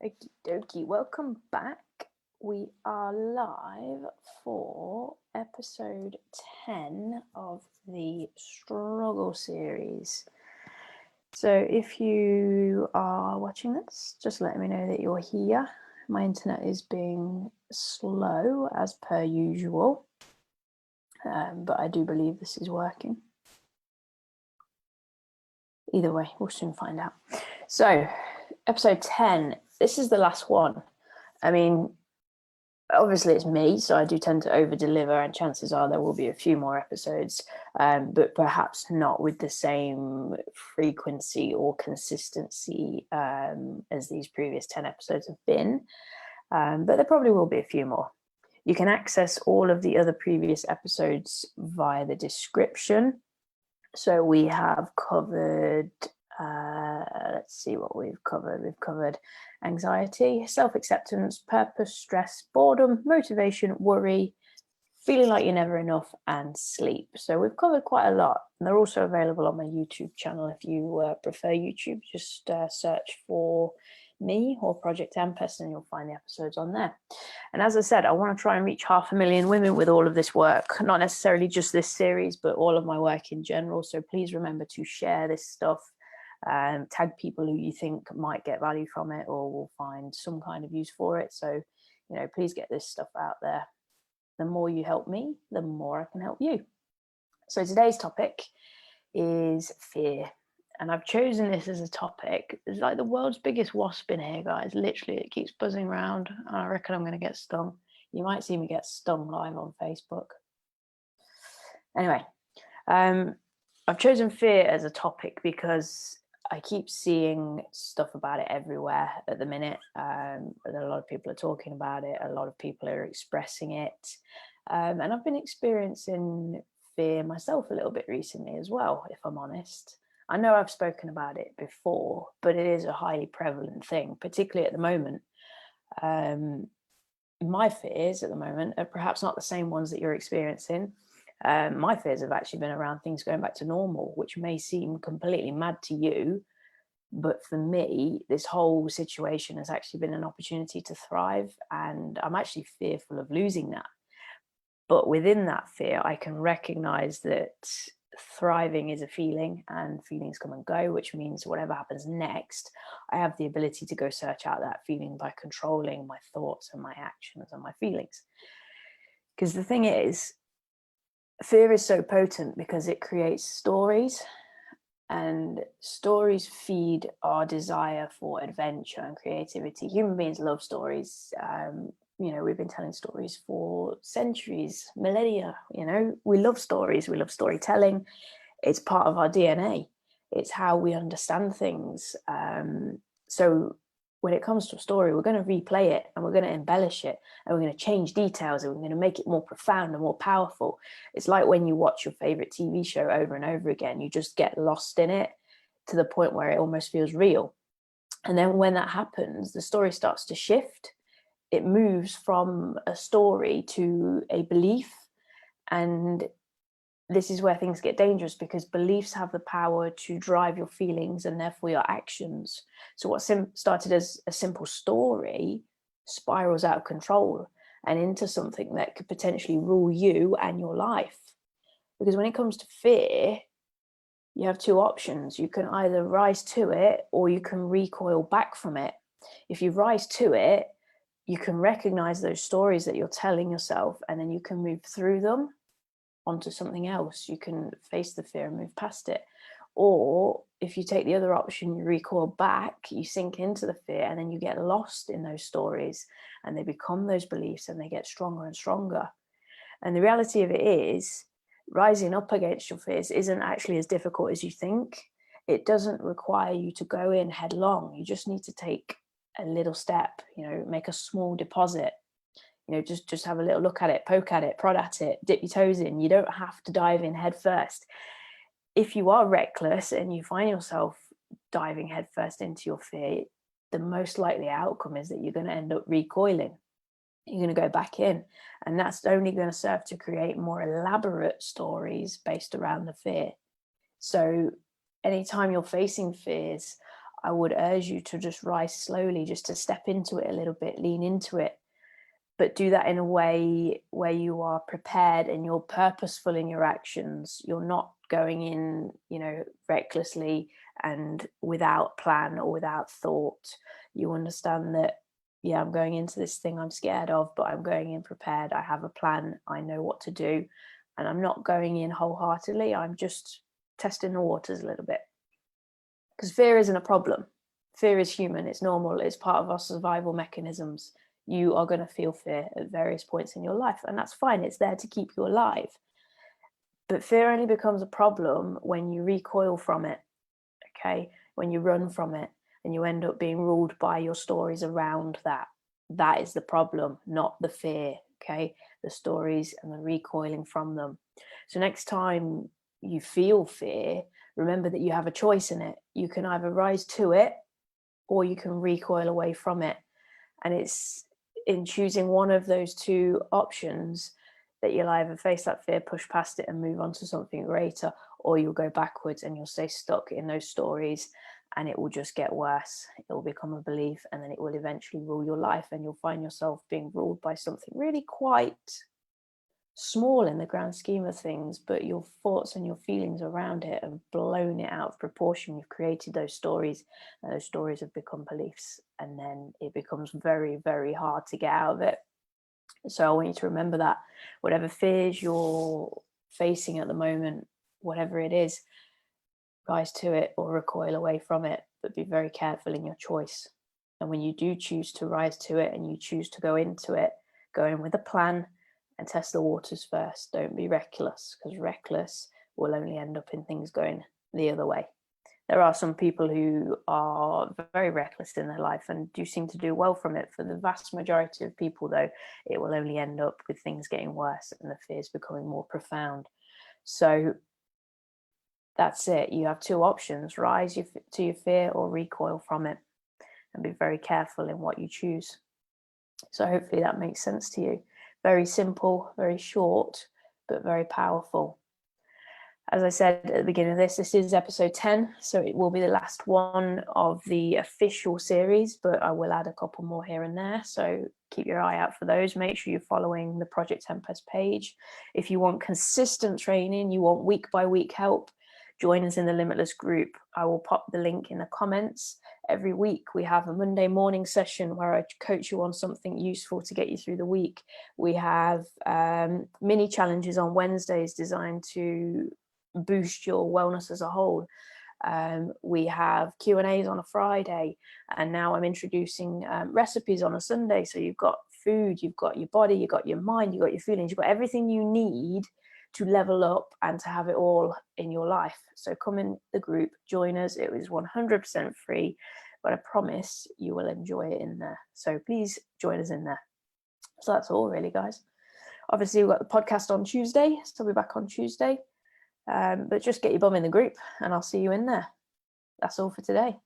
Okie dokie, welcome back. We are live for episode 10 of the Struggle series. So if you are watching this, just let me know that you're here. My internet is being slow as per usual, but I do believe this is working. Either way, we'll soon find out. So episode 10, this is the last one. I mean, obviously it's me, so I do tend to over deliver, and chances are there will be a few more episodes, but perhaps not with the same frequency or consistency as these previous 10 episodes have been, but there probably will be a few more. You can access all of the other previous episodes via the description. So we have covered, let's see what we've covered. We've covered anxiety, self-acceptance, purpose, stress, boredom, motivation, worry, feeling like you're never enough, and sleep. So we've covered quite a lot. And they're also available on my YouTube channel. If you prefer YouTube, just search for me or Project Tempest and you'll find the episodes on there. And as I said, I want to try and reach 500,000 women with all of this work, not necessarily just this series, but all of my work in general. So please remember to share this stuff, tag people who you think might get value from it or will find some kind of use for it. So, you know, please get this stuff out there. The more you help me, the more I can help you. So today's topic is fear. And I've chosen this as a topic. It's like the world's biggest wasp in here, guys. Literally, it keeps buzzing around. And I reckon I'm going to get stung. You might see me get stung live on Facebook. Anyway, I've chosen fear as a topic because I keep seeing stuff about it everywhere at the minute. A lot of people are talking about it. A lot of people are expressing it. And I've been experiencing fear myself a little bit recently as well, if I'm honest. I know I've spoken about it before, but it is a highly prevalent thing, particularly at the moment. My fears at the moment are perhaps not the same ones that you're experiencing. My fears have actually been around things going back to normal, which may seem completely mad to you. But for me, this whole situation has actually been an opportunity to thrive. And I'm actually fearful of losing that. But within that fear, I can recognize that thriving is a feeling and feelings come and go, which means whatever happens next, I have the ability to go search out that feeling by controlling my thoughts and my actions and my feelings. Because the thing is, fear is so potent because it creates stories, and stories feed our desire for adventure and creativity. Human beings love stories. You know, we've been telling stories for centuries, millennia. You know, we love stories. We love storytelling. It's part of our DNA. It's how we understand things. So when it comes to a story, we're going to replay it and we're going to embellish it and we're going to change details and we're going to make it more profound and more powerful. It's like when you watch your favorite TV show over and over again, you just get lost in it to the point where it almost feels real. And then when that happens, the story starts to shift. It moves from a story to a belief. And this is where things get dangerous because beliefs have the power to drive your feelings and therefore your actions. So what started as a simple story spirals out of control and into something that could potentially rule you and your life. Because when it comes to fear, you have two options. You can either rise to it or you can recoil back from it. If you rise to it, you can recognize those stories that you're telling yourself and then you can move through them onto something else. You can face the fear and move past it. Or if you take the other option, you recoil back, you sink into the fear and then you get lost in those stories and they become those beliefs and they get stronger and stronger. And the reality of it is rising up against your fears isn't actually as difficult as you think. It doesn't require you to go in headlong. You just need to take a little step, you know, make a small deposit, you know, just have a little look at it, poke at it, prod at it, dip your toes in. You don't have to dive in head first. If you are reckless and you find yourself diving head first into your fear, the most likely outcome is that you're going to end up recoiling. You're going to go back in, and that's only going to serve to create more elaborate stories based around the fear. So anytime you're facing fears, I would urge you to just rise slowly, just to step into it a little bit, lean into it, but do that in a way where you are prepared and you're purposeful in your actions. You're not going in, you know, recklessly and without plan or without thought. You understand that, yeah, I'm going into this thing I'm scared of, but I'm going in prepared. I have a plan. I know what to do. And I'm not going in wholeheartedly. I'm just testing the waters a little bit. Because fear isn't a problem. Fear is human. It's normal. It's part of our survival mechanisms. You are going to feel fear at various points in your life, and that's fine. It's there to keep you alive. But fear only becomes a problem when you recoil from it, okay? When you run from it and you end up being ruled by your stories around that. That is the problem, not the fear, okay? The stories and the recoiling from them. So next time you feel fear, remember that you have a choice in it. You can either rise to it or you can recoil away from it. And it's in choosing one of those two options that you'll either face that fear, push past it and move on to something greater, or you'll go backwards and you'll stay stuck in those stories and it will just get worse. It will become a belief and then it will eventually rule your life, and you'll find yourself being ruled by something really quite small in the grand scheme of things, but your thoughts and your feelings around it have blown it out of proportion. You've created those stories, and those stories have become beliefs, and then it becomes very, very hard to get out of it. So I want you to remember that whatever fears you're facing at the moment, whatever it is, rise to it or recoil away from it, but be very careful in your choice. And when you do choose to rise to it and you choose to go into it, go in with a plan and test the waters first. Don't be reckless, because reckless will only end up in things going the other way. There are some people who are very reckless in their life and do seem to do well from it. For the vast majority of people, though, it will only end up with things getting worse and the fears becoming more profound. So that's it. You have two options: rise to your fear or recoil from it, and be very careful in what you choose. So hopefully that makes sense to you. Very simple, very short, but very powerful. As I said at the beginning of this is episode 10, so it will be the last one of the official series, but I will add a couple more here and there, so keep your eye out for those. Make sure you're following the Project Tempest page. If you want consistent training, you want week by week help, join us in the Limitless group. I will pop the link in the comments. Every week we have a Monday morning session where I coach you on something useful to get you through the week. We have mini challenges on Wednesdays designed to boost your wellness as a whole. We have Q&As on a Friday, and now I'm introducing recipes on a Sunday. So you've got food, you've got your body, you've got your mind, you've got your feelings, you've got everything you need to level up and to have it all in your life. So come in the group, join us. It was 100% free, but I promise you will enjoy it in there. So please join us in there. So that's all really, guys. Obviously we've got the podcast on Tuesday, so I'll be back on Tuesday. But just get your bum in the group and I'll see you in there. That's all for today.